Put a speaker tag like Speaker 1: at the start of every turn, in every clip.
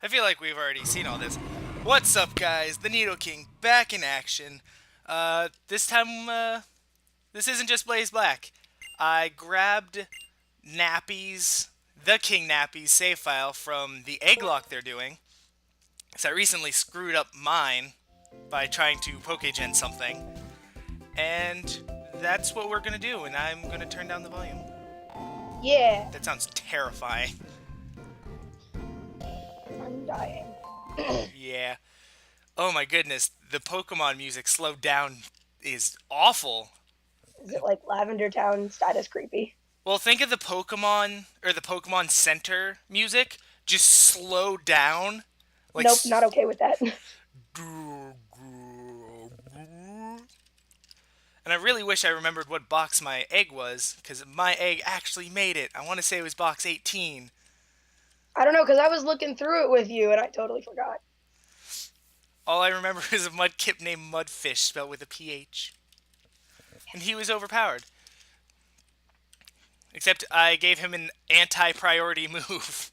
Speaker 1: I feel like we've already seen all this. What's up, guys? The Needle King back in action. This time, this isn't just Blaze Black. I grabbed Nappy's, the King Nappy's save file from the Egglocke they're doing. So I recently screwed up mine by trying to Pokegen something. And that's what we're gonna do, and I'm gonna turn down the volume.
Speaker 2: Yeah,
Speaker 1: That sounds terrifying.
Speaker 2: I'm dying.
Speaker 1: Yeah. Oh my goodness, the Pokemon music slowed down is awful.
Speaker 2: Is it like Lavender Town status creepy?
Speaker 1: Well, think of the Pokemon or the Pokemon Center music just slow down, like.
Speaker 2: Nope, not okay with that.
Speaker 1: And I really wish I remembered what box my egg was, because my egg actually made it. I want to say it was box 18.
Speaker 2: I don't know, because I was looking through it with you and I totally forgot.
Speaker 1: All I remember is a Mudkip named Mudfish, spelled with a PH. And he was overpowered. Except I gave him an anti-priority move.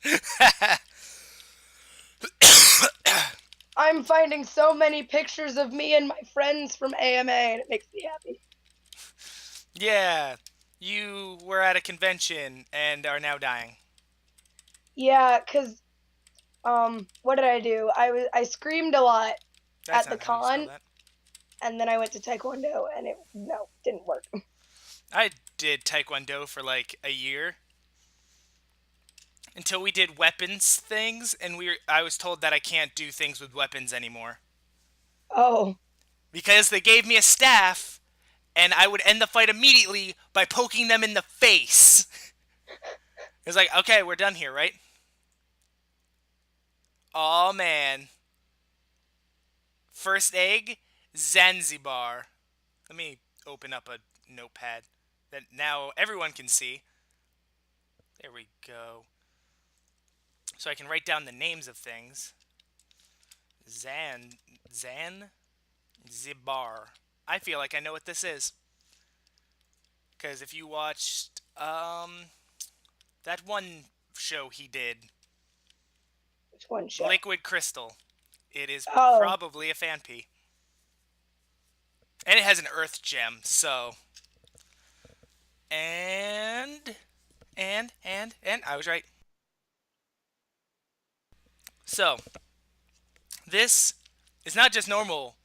Speaker 2: I'm finding so many pictures of me and my friends from AMA and it makes me happy.
Speaker 1: Yeah, you were at a convention and are now dying.
Speaker 2: Yeah, because, what did I do? I screamed a lot
Speaker 1: That's
Speaker 2: at the
Speaker 1: not how you spell
Speaker 2: con,
Speaker 1: that.
Speaker 2: and then I went to Taekwondo and it, no, didn't work.
Speaker 1: I did Taekwondo for like a year. Until we did weapons things, and I was told that I can't do things with weapons anymore.
Speaker 2: Oh,
Speaker 1: Because they gave me a staff, and I would end the fight immediately by poking them in the face. It was like, okay, we're done here, right? Oh man. First egg, Zanzibar. Let me open up a notepad that now everyone can see. There we go. So I can write down the names of things. Zanzibar. I feel like I know what this is. Because if you watched that one show he did,
Speaker 2: which one show?
Speaker 1: Liquid Crystal, it is
Speaker 2: Oh,
Speaker 1: probably a Fanpy. And it has an Earth Gem, so. And I was right. So, this is not just normal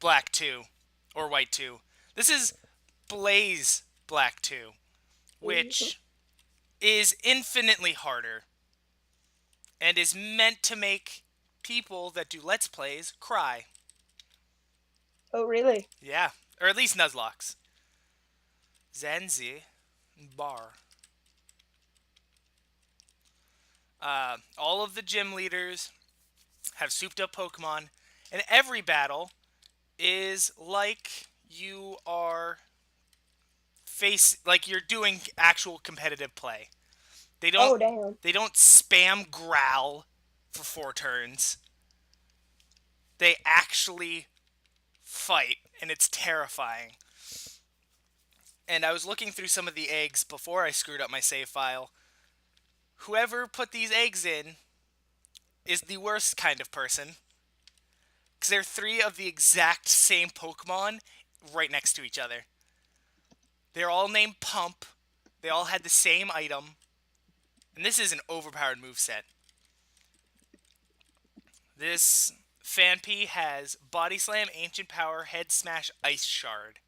Speaker 1: Black 2 or White 2. This is Blaze Black 2, which is infinitely harder and is meant to make people that do Let's Plays cry.
Speaker 2: oh really?
Speaker 1: Yeah, or at least Nuzlocke's. Zanzi Bar. All of the gym leaders have souped up Pokemon, and every battle is like you are like you're doing actual competitive play. They don't
Speaker 2: Oh, damn.
Speaker 1: they don't spam growl for 4 turns. They actually fight, and it's terrifying. And I was looking through some of the eggs before I screwed up my save file. Whoever put these eggs in is the worst kind of person. Because they're 3 of the exact same Pokemon right next to each other. They're all named Pump. They all had the same item. And this is an overpowered moveset. This Fanpy has Body Slam, Ancient Power, Head Smash, Ice Shard.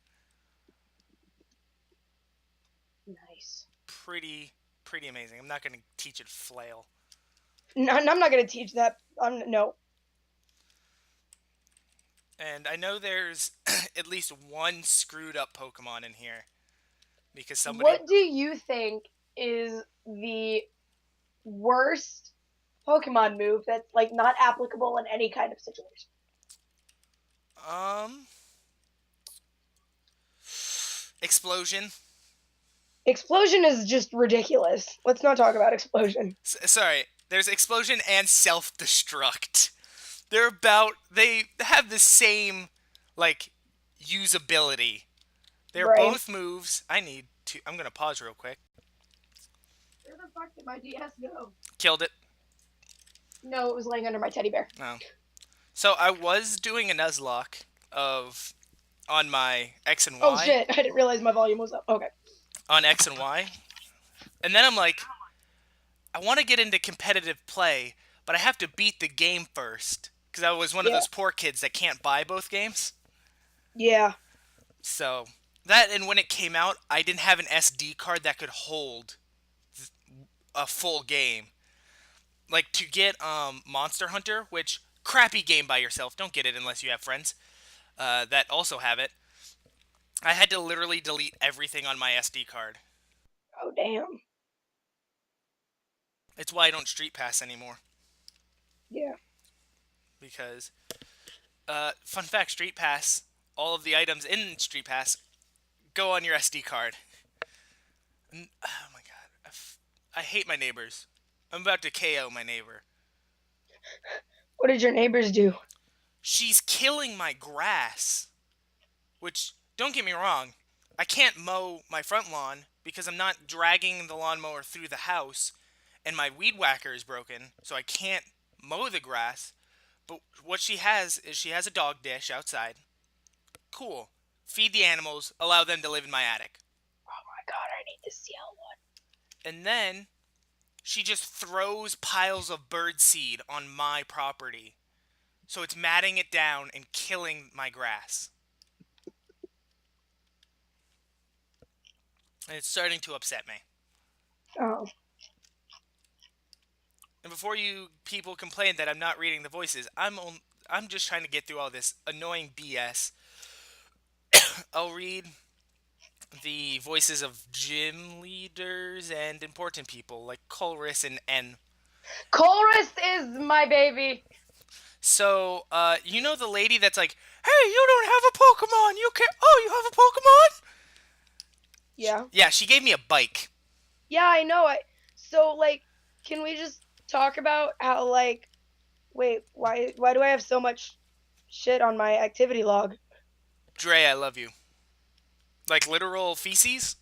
Speaker 2: Nice.
Speaker 1: Pretty amazing. I'm not going to teach it Flail.
Speaker 2: No, I'm not gonna teach that. No.
Speaker 1: And I know there's at least one screwed up Pokemon in here. Because somebody.
Speaker 2: What do you think is the worst Pokemon move that's like not applicable in any kind of situation?
Speaker 1: Explosion.
Speaker 2: Explosion is just ridiculous. Let's not talk about explosion.
Speaker 1: Sorry. There's Explosion and Self-Destruct. They have the same, like, usability. They're
Speaker 2: Brain.
Speaker 1: both moves. I'm going to pause real quick.
Speaker 2: Where the fuck did my DS go?
Speaker 1: Killed it.
Speaker 2: No, it was laying under my teddy bear.
Speaker 1: No. So I was doing a nuzlocke of on my X and
Speaker 2: Oh
Speaker 1: Y
Speaker 2: shit! I didn't realize my volume was up. Okay.
Speaker 1: on X and Y, and then I'm like, I want to get into competitive play, but I have to beat the game first because I was one of
Speaker 2: Yeah.
Speaker 1: those poor kids that can't buy both games.
Speaker 2: Yeah.
Speaker 1: So that, and when it came out, I didn't have an SD card that could hold a full game. Like to get Monster Hunter, which crappy game by yourself. Don't get it unless you have friends that also have it. I had to literally delete everything on my SD card.
Speaker 2: Oh damn.
Speaker 1: It's why I don't Street Pass anymore.
Speaker 2: Yeah.
Speaker 1: Because, fun fact, Street Pass, all of the items in Street Pass go on your SD card. Oh my god, I hate my neighbors. I'm about to KO my neighbor.
Speaker 2: What did your neighbors do?
Speaker 1: She's killing my grass. Which, don't get me wrong, I can't mow my front lawn because I'm not dragging the lawnmower through the house, and my weed whacker is broken, so I can't mow the grass. But what she has is she has a dog dish outside. Cool. Feed the animals, allow them to live in my attic.
Speaker 2: Oh my god, I need the CL one.
Speaker 1: And then she just throws piles of bird seed on my property. So it's matting it down and killing my grass. And it's starting to upset me.
Speaker 2: Oh.
Speaker 1: And before you people complain that I'm not reading the voices, I'm just trying to get through all this annoying BS. I'll read the voices of gym leaders and important people like Colress and N.
Speaker 2: Colress is my baby.
Speaker 1: So, you know the lady that's like, "Hey, you don't have a Pokemon. You can't. Oh, you have a Pokemon?"
Speaker 2: Yeah.
Speaker 1: Yeah, she gave me a bike.
Speaker 2: Yeah, I know. So like, can we just talk about how like, wait, why do I have so much shit on my activity log?
Speaker 1: Dre, I love you. Like literal feces.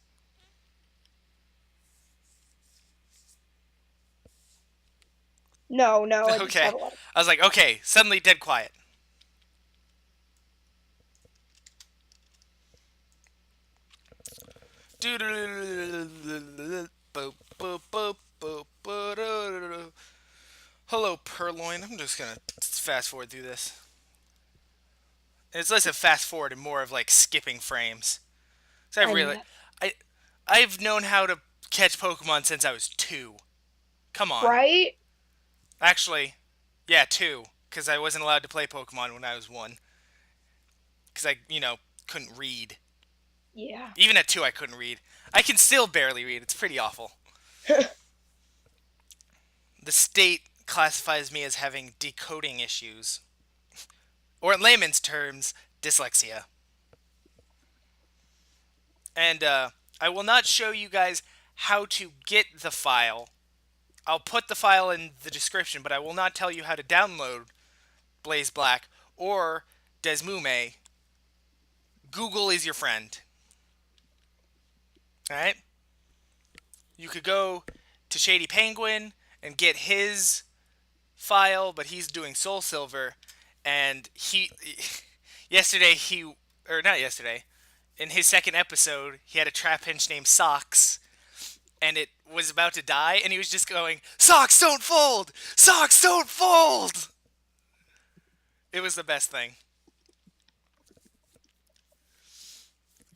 Speaker 2: No, no, I just
Speaker 1: Okay,
Speaker 2: have a lot of.
Speaker 1: I was like, okay. Suddenly, dead quiet. Hello, Purloin. I'm just gonna fast forward through this. It's less of fast forward and more of like skipping frames. So I
Speaker 2: I knew
Speaker 1: really,
Speaker 2: that.
Speaker 1: I, I've known how to catch Pokemon since I was 2. Come on.
Speaker 2: Right?
Speaker 1: Actually, yeah, 2. Because I wasn't allowed to play Pokemon when I was 1. Because I couldn't read.
Speaker 2: Yeah.
Speaker 1: Even at 2, I couldn't read. I can still barely read. It's pretty awful. The state classifies me as having decoding issues. Or in layman's terms, dyslexia. And I will not show you guys how to get the file. I'll put the file in the description, but I will not tell you how to download Blaze Black or Desmume. Google is your friend. Alright? You could go to Shady Penguin and get his file, but he's doing Soul Silver. And yesterday, or not yesterday, in his second episode, he had a Trapinch named Socks, and it was about to die, and he was just going, "Socks don't fold! Socks don't fold!" It was the best thing.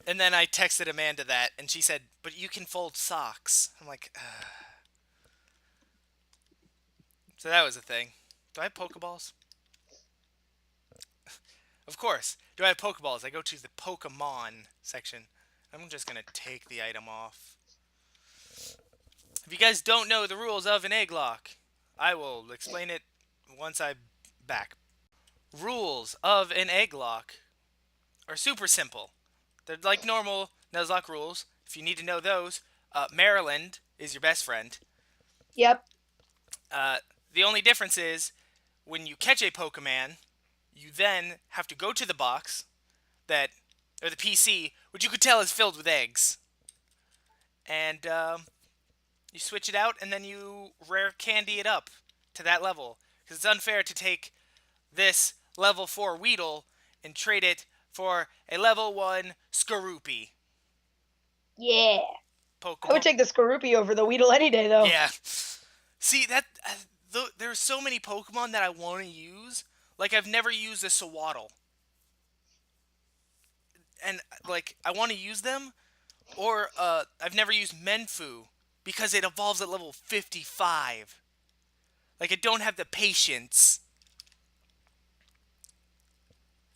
Speaker 1: And then I texted Amanda that, and she said, "But you can fold socks." I'm like, ugh. So that was a thing. Do I have Pokeballs? Of course. Do I have Pokeballs? I go to the Pokemon section. I'm just going to take the item off. If you guys don't know the rules of an Egglocke, I will explain it once I'm back. Rules of an Egglocke are super simple. They're like normal Nuzlocke rules. If you need to know those, Maryland is your best friend.
Speaker 2: Yep.
Speaker 1: The only difference is when you catch a Pokemon, you then have to go to the box or the PC, which you could tell is filled with eggs, and you switch it out, and then you rare candy it up to that level. Because it's unfair to take this level 4 Weedle and trade it for a level 1 Skorupi
Speaker 2: Yeah. I would
Speaker 1: Pokemon.
Speaker 2: take the Skorupi over the Weedle any day, though.
Speaker 1: Yeah. See, that there's so many Pokemon that I want to use. Like, I've never used a Sawaddle. And, like, I want to use them. Or, I've never used Menfu because it evolves at level 55. Like, I don't have the patience.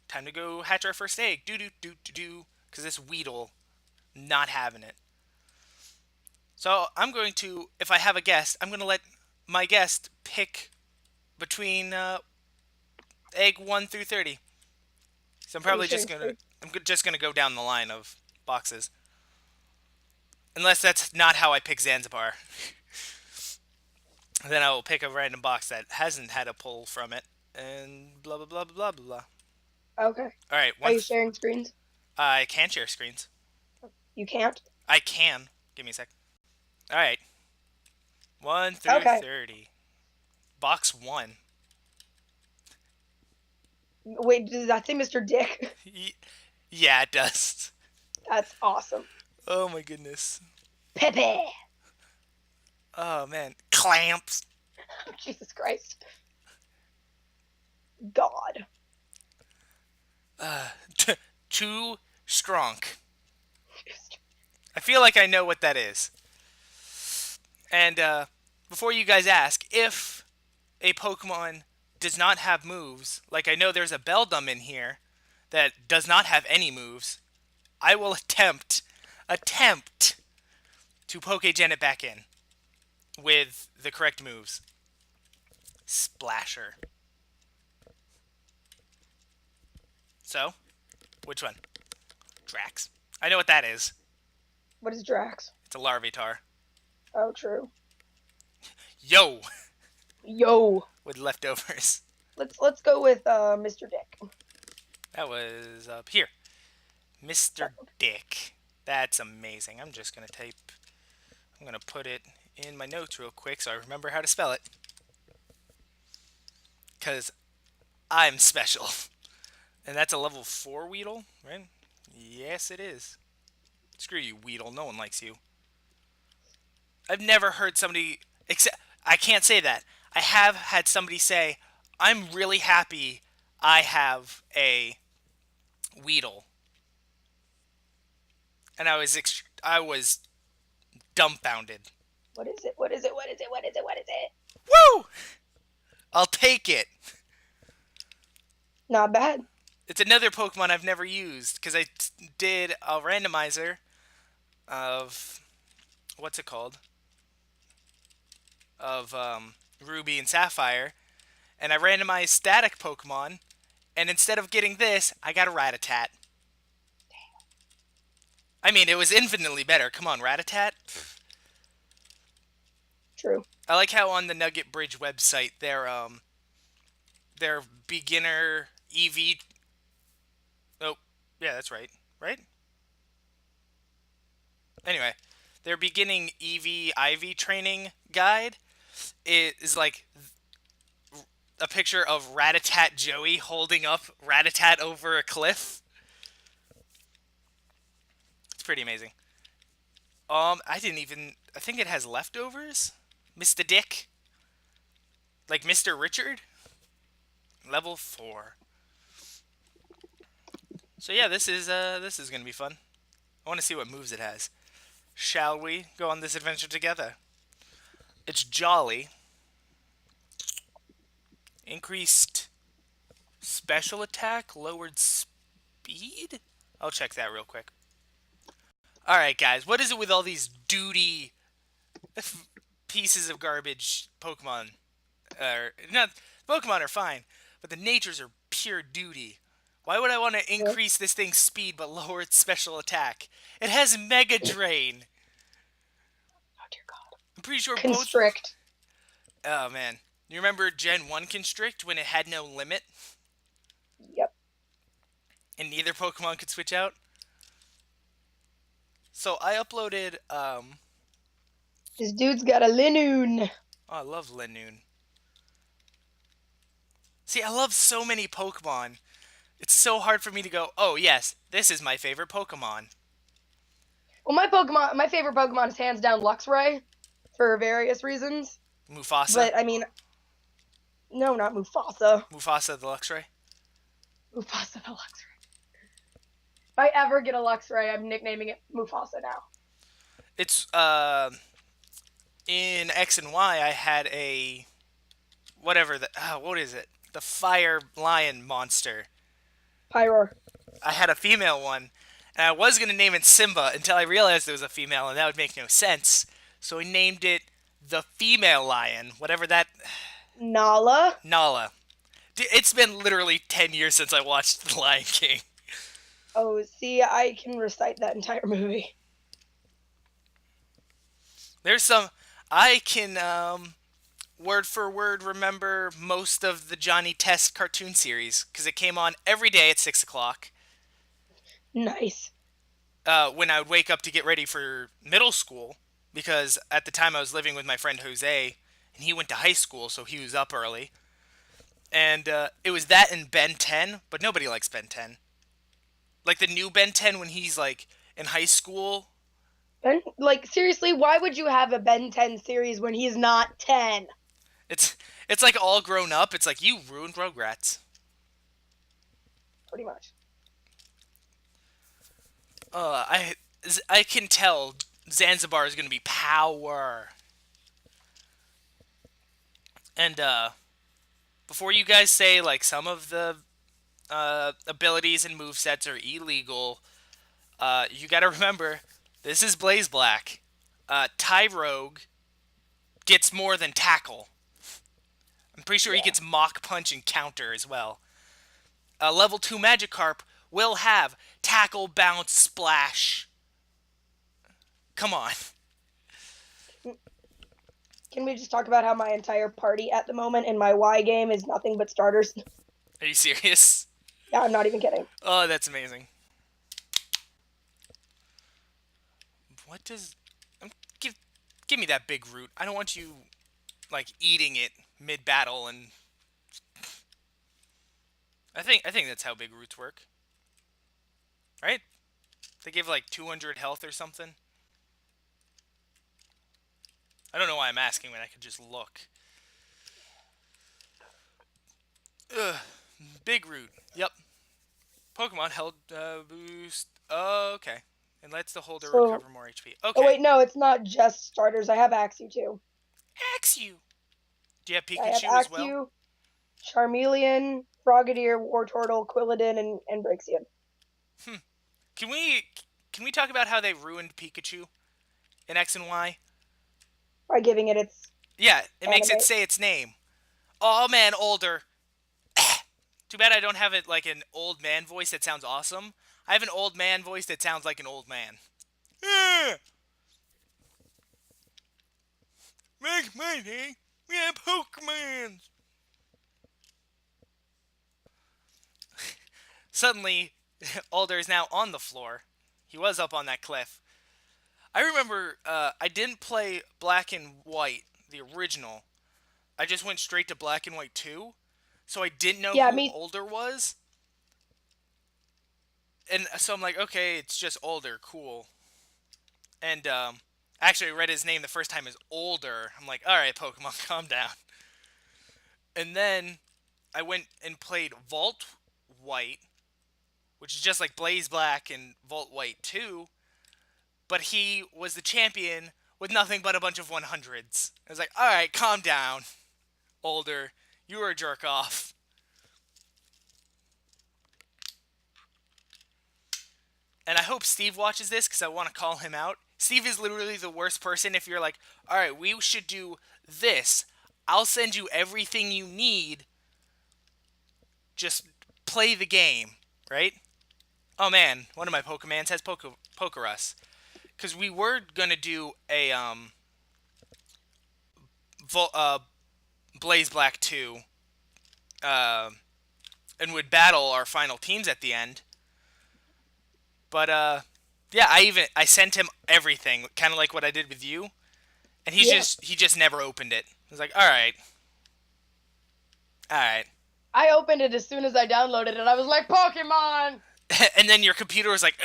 Speaker 1: Time to go hatch our first egg. Do. Because this Weedle, not having it. So, I'm going to, if I have a guest, I'm going to let my guest pick between egg 1 through 30. So,
Speaker 2: Are you sharing screen?
Speaker 1: I'm just gonna go down the line of boxes. Unless that's not how I pick Zanzibar. Then I will pick a random box that hasn't had a pull from it. And blah, blah, blah, blah, blah, blah.
Speaker 2: Okay.
Speaker 1: Alright,
Speaker 2: Are you sharing screens?
Speaker 1: I can share screens.
Speaker 2: You can't?
Speaker 1: I can. Give me a sec. Alright. 1 through
Speaker 2: Okay.
Speaker 1: 30. Box 1.
Speaker 2: Wait, does that say Mr. Dick?
Speaker 1: Yeah, it does.
Speaker 2: That's awesome.
Speaker 1: Oh my goodness.
Speaker 2: Pepe!
Speaker 1: Oh man. Clamps.
Speaker 2: Jesus Christ. God.
Speaker 1: Too strong. I feel like I know what that is. And before you guys ask, if a Pokemon does not have moves, like I know there's a Beldum in here that does not have any moves, I will attempt to Pokegen it back in with the correct moves. Splasher. So, which one? Drax. I know what that is.
Speaker 2: What is Drax?
Speaker 1: It's a Larvitar.
Speaker 2: Oh, true.
Speaker 1: Yo!
Speaker 2: Yo.
Speaker 1: With leftovers.
Speaker 2: Let's go with Mr. Dick.
Speaker 1: That was up here. Mr. Dick. That's amazing. I'm just going to type... I'm going to put it in my notes real quick so I remember how to spell it. Because I'm special. And that's a level 4 Weedle, right? Yes, it is. Screw you, Weedle. No one likes you. I've never heard somebody... I can't say that. I have had somebody say, I'm really happy I have a Weedle. And I was dumbfounded.
Speaker 2: What is it? What is it? What is it? What is it? What is it?
Speaker 1: Woo! I'll take it.
Speaker 2: Not bad.
Speaker 1: It's another Pokemon I've never used because I did a randomizer of what's it called? Of Ruby and Sapphire, and I randomized static Pokemon, and instead of getting this, I got a Rattata. I mean, it was infinitely better. Come on, Rattata.
Speaker 2: True.
Speaker 1: I like how on the Nugget Bridge website their beginner EV. Oh, yeah, that's right. Right? Anyway, their beginning EV IV training guide is like a picture of Rattata Joey holding up Rattata over a cliff. It's pretty amazing. I think it has leftovers. Mr. Dick. Like Mr. Richard. Level 4. So yeah, this is gonna be fun. I want to see what moves it has. Shall we go on this adventure together? It's jolly. Increased special attack, lowered speed? I'll check that real quick. Alright, guys, what is it with all these duty pieces of garbage Pokemon? Not Pokemon are fine, but the natures are pure duty. Why would I want to increase this thing's speed but lower its special attack? It has Mega Drain.
Speaker 2: Oh dear God.
Speaker 1: I'm pretty sure
Speaker 2: Constrict.
Speaker 1: Oh man, you remember Gen 1 Constrict when it had no limit?
Speaker 2: Yep.
Speaker 1: And neither Pokemon could switch out? So I uploaded,
Speaker 2: This dude's got a Linoon.
Speaker 1: Oh, I love Linoon. See, I love so many Pokemon. It's so hard for me to go, oh, yes, this is my favorite Pokemon.
Speaker 2: Well, my favorite Pokemon is hands down Luxray for various reasons.
Speaker 1: Mufasa.
Speaker 2: But I mean, no, not Mufasa.
Speaker 1: Mufasa the Luxray.
Speaker 2: Mufasa the Luxray. If I ever get a Luxray, I'm nicknaming it Mufasa now.
Speaker 1: It's, in X and Y, I had a, whatever what is it? The fire lion monster.
Speaker 2: Pyroar.
Speaker 1: I had a female one, and I was going to name it Simba until I realized it was a female, and that would make no sense. So I named it the female lion, whatever that.
Speaker 2: Nala.
Speaker 1: Nala. It's been literally 10 years since I watched The Lion King.
Speaker 2: Oh, see, I can recite that entire movie.
Speaker 1: There's some. I can, word for word remember most of the Johnny Test cartoon series, because it came on every day at 6 o'clock.
Speaker 2: Nice.
Speaker 1: When I would wake up to get ready for middle school, because at the time I was living with my friend Jose, and he went to high school, so he was up early. And it was that and Ben 10, but nobody likes Ben 10. Like the new Ben 10 when he's like in high school.
Speaker 2: Like, seriously, why would you have a Ben 10 series when he's not 10?
Speaker 1: It's it's like all grown up. It's like you ruined Rugrats.
Speaker 2: Pretty much.
Speaker 1: I can tell Zanzibar is gonna be power. And before you guys say like some of the abilities and movesets are illegal, you gotta remember this is Blaze Black. Tyrogue gets more than tackle. I'm pretty sure he
Speaker 2: Yeah.
Speaker 1: gets Mach Punch and Counter as well. Level 2 Magikarp will have Tackle, Bounce, Splash. Come on.
Speaker 2: Can we just talk about how my entire party at the moment in my Y game is nothing but starters?
Speaker 1: Are you serious?
Speaker 2: Yeah, I'm not even kidding.
Speaker 1: Oh, that's amazing. What does... Give, give me that big root. I don't want you, like, eating it mid-battle and... I think that's how big roots work. Right? They give, like, 200 health or something. I don't know why I'm asking when I could just look. Ugh. Big root. Yep. Pokemon held boost. Oh, okay. And lets the holder
Speaker 2: So,
Speaker 1: recover more HP.
Speaker 2: oh
Speaker 1: Okay.
Speaker 2: wait, no, it's not just starters. I have Axew too.
Speaker 1: Axew. Do you have
Speaker 2: I have
Speaker 1: Pikachu as well?
Speaker 2: Axew, Charmeleon, Frogadier, Wartortle, Quilladin, and Braixen.
Speaker 1: Hmm. Can we can we talk about how they ruined Pikachu in X and Y?
Speaker 2: By giving it its
Speaker 1: Yeah, it makes it
Speaker 2: anime.
Speaker 1: say its name. Oh man, older. Too bad I don't have it like an old man voice that sounds awesome. I have an old man voice that sounds like an old man. Make my day. We have Pokemon. Suddenly, Alder is now on the floor. He was up on that cliff. I remember I didn't play Black and White, the original. I just went straight to Black and White 2. So I didn't know
Speaker 2: Yeah,
Speaker 1: who
Speaker 2: me.
Speaker 1: Alder was. And so I'm like, okay, it's just Alder, cool. And actually, I read his name the first time as Older. I'm like, all right, Pokemon, calm down. And then I went and played Vault White, which is just like Blaze Black and Vault White 2, but he was the champion with nothing but a bunch of 100s. I was like, all right, calm down, Older. You were a jerk off. And I hope Steve watches this because I want to call him out. Steve is literally the worst person if you're like, all right, we should do this. I'll send you everything you need. Just play the game, right? Oh man, one of my Pokemans has Pokerus. Because we were going to do a Vol- uh, Blaze Black 2 uh, and would battle our final teams at the end. But yeah, I sent him everything, kind of like what I did with you, and
Speaker 2: Yeah.
Speaker 1: he just never opened it. I was like, all right, all right.
Speaker 2: I opened it as soon as I downloaded it. I was like, Pokemon.
Speaker 1: And then your computer was like,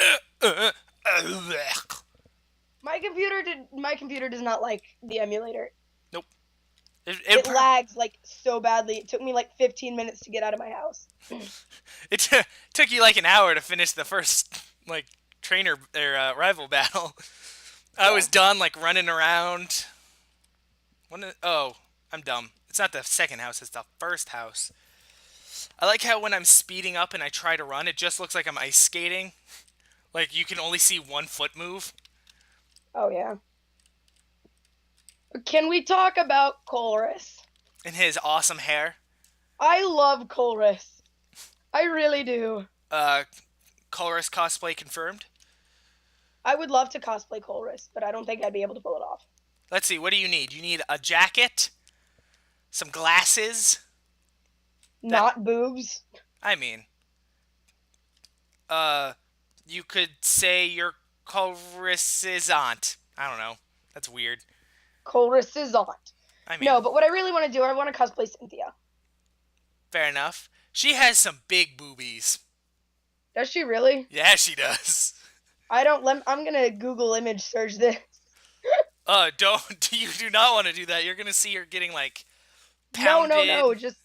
Speaker 2: My computer does not like the emulator.
Speaker 1: nope.
Speaker 2: It lags like so badly. It took me like 15 minutes to get out of my house.
Speaker 1: Took you like an hour to finish the first like trainer or rival battle. I
Speaker 2: Yeah.
Speaker 1: was done like running around. Oh, I'm dumb. It's not the second house, it's the first house. I like how when I'm speeding up and I try to run, it just looks like I'm ice skating. Like you can only see 1 foot move.
Speaker 2: Oh yeah. Can we talk about Colress?
Speaker 1: And his awesome hair.
Speaker 2: I love Colress. I really do.
Speaker 1: Uh, Colorist cosplay confirmed.
Speaker 2: I would love to cosplay Colress, but I don't think I'd be able to pull it off.
Speaker 1: Let's see, what do you need? You need a jacket, some glasses. That
Speaker 2: Not boobs.
Speaker 1: I mean, uh, you could say you're Colris's aunt. I don't know. That's weird.
Speaker 2: Colress's aunt.
Speaker 1: I mean,
Speaker 2: No, but what I really want to do, I want to cosplay Cynthia.
Speaker 1: fair enough. She has some big boobies.
Speaker 2: Does she really?
Speaker 1: Yeah, she does.
Speaker 2: I'm gonna Google image search this.
Speaker 1: Don't. You do not want to do that. You're gonna see her getting like
Speaker 2: No, no,
Speaker 1: pounded.
Speaker 2: no. Just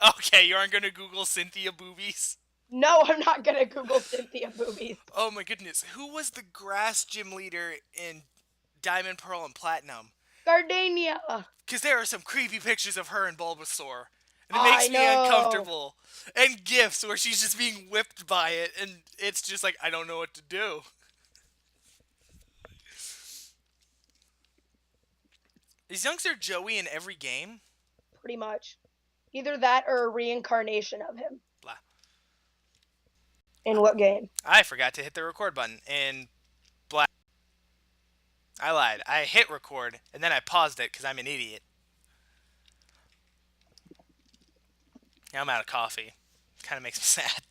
Speaker 1: Okay, you aren't gonna Google Cynthia boobies.
Speaker 2: no. I'm not gonna Google Cynthia boobies.
Speaker 1: Oh my goodness, who was the grass gym leader in Diamond, Pearl, and Platinum?
Speaker 2: Gardenia.
Speaker 1: Because there are some creepy pictures of her and Bulbasaur. And it
Speaker 2: I
Speaker 1: makes me
Speaker 2: know.
Speaker 1: uncomfortable. And gifs where she's just being whipped by it, and it's just like, I don't know what to do. Is youngster Joey in every game?
Speaker 2: Pretty much. Either that or a reincarnation of him.
Speaker 1: Blah.
Speaker 2: In what game?
Speaker 1: I forgot to hit the record button, and blah. I lied. I hit record, and then I paused it because I'm an idiot. Now I'm out of coffee. Kind of makes me sad.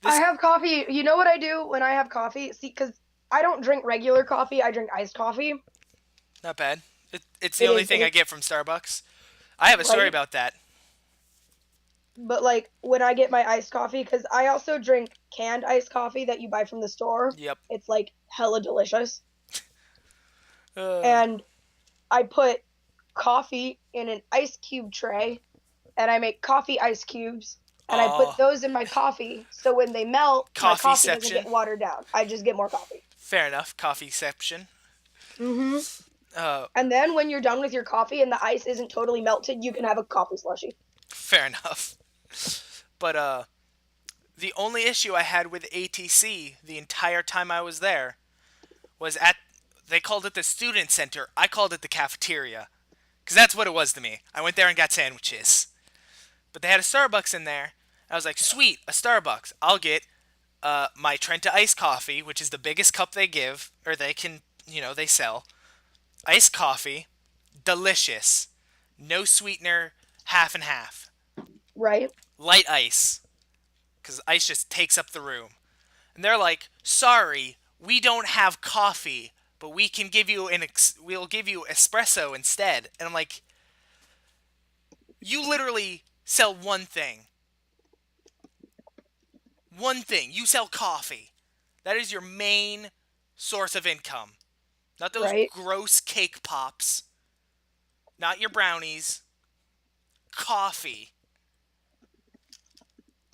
Speaker 2: I have coffee. You know what I do when I have coffee? See, because I don't drink regular coffee. I drink iced coffee.
Speaker 1: Not bad. It's the only thing I get from Starbucks. I have a story about that.
Speaker 2: But like when I get my iced coffee, because I also drink canned iced coffee that you buy from the store.
Speaker 1: Yep.
Speaker 2: It's like hella delicious.
Speaker 1: Uh,
Speaker 2: And I put coffee in an ice cube tray, and I make coffee ice cubes, and I put those in my coffee. So when they melt, my coffee doesn't get watered down. I just get more coffee.
Speaker 1: Fair enough. Coffeeception.
Speaker 2: Mm-hmm. And then when you're done with your coffee and the ice isn't totally melted, you can have a coffee slushie.
Speaker 1: Fair enough. But the only issue I had with ATC the entire time I was there was they called it the student center. I called it the cafeteria. Because that's what it was to me. I went there and got sandwiches. But they had a Starbucks in there. I was like, sweet, a Starbucks. I'll get my Trenta iced coffee, which is the biggest cup they give, or they can, they sell. Iced coffee, delicious. No sweetener, half and half.
Speaker 2: Right.
Speaker 1: Light ice, because ice just takes up the room. And they're like, sorry, we don't have coffee, but we can give you we'll give you espresso instead. And I'm like, you literally sell one thing. One thing. You sell coffee. That is your main source of income. Not those gross cake pops. Not your brownies. Coffee.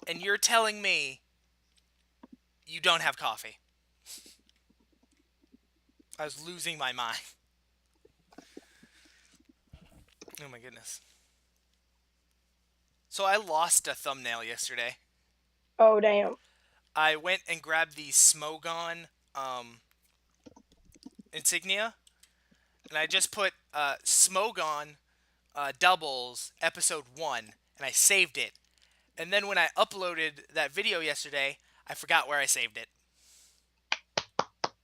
Speaker 1: And you're telling me you don't have coffee. I was losing my mind. Oh my goodness. So I lost a thumbnail yesterday.
Speaker 2: Oh, damn.
Speaker 1: I went and grabbed the Smogon insignia, and I just put Smogon Doubles Episode 1, and I saved it. And then when I uploaded that video yesterday, I forgot where I saved it.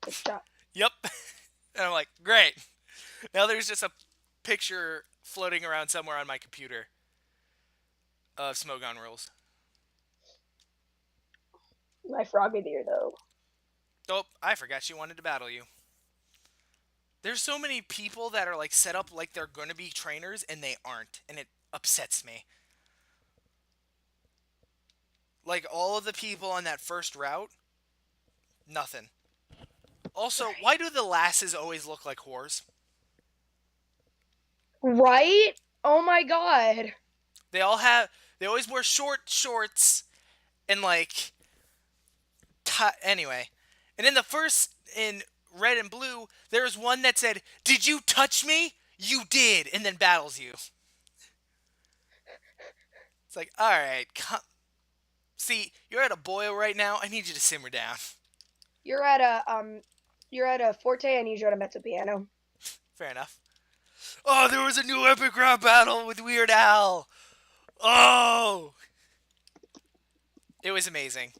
Speaker 2: Good shot.
Speaker 1: Yep. And I'm like, great. Now there's just a picture floating around somewhere on my computer of Smogon rules.
Speaker 2: My Frogadier, though.
Speaker 1: Oh, I forgot she wanted to battle you. There's so many people that are like set up like they're going to be trainers and they aren't, and it upsets me. Like all of the people on that first route, nothing. Also, why
Speaker 2: Right.
Speaker 1: do the lasses always look like whores?
Speaker 2: Right? Oh my god.
Speaker 1: They all have. They always wear short shorts and like. Anyway, and in the first in red and blue, there's one that said, "Did you touch me? You did," and then battles you. It's like, all right, see, you're at a boil right now. I need you to simmer down.
Speaker 2: You're at a forte, I need you at a mezzo piano.
Speaker 1: Fair enough. Oh, there was a new epic rap battle with Weird Al. Oh, it was amazing.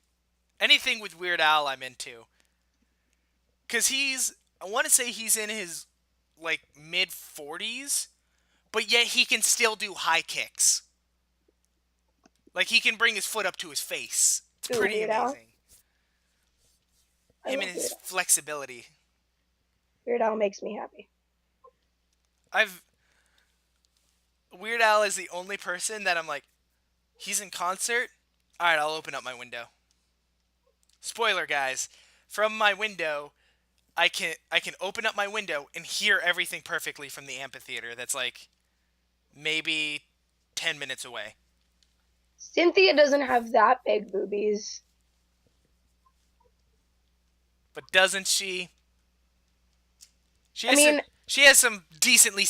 Speaker 1: Anything with Weird Al, I'm into. Cause I want to say he's in his like mid 40s, but yet he can still do high kicks. Like he can bring his foot up to his face. It's
Speaker 2: Ooh,
Speaker 1: pretty
Speaker 2: Weird Al.
Speaker 1: amazing.
Speaker 2: I
Speaker 1: Him and
Speaker 2: love
Speaker 1: his
Speaker 2: Weird Al.
Speaker 1: flexibility.
Speaker 2: Weird Al makes me happy.
Speaker 1: I've Weird Al is the only person that I'm like, he's in concert. All right, I'll open up my window. Spoiler, guys. From my window, I can open up my window and hear everything perfectly from the amphitheater. That's like maybe 10 minutes away.
Speaker 2: Cynthia doesn't have that big boobies.
Speaker 1: But doesn't she? She
Speaker 2: I
Speaker 1: has some.
Speaker 2: mean,
Speaker 1: She has some decently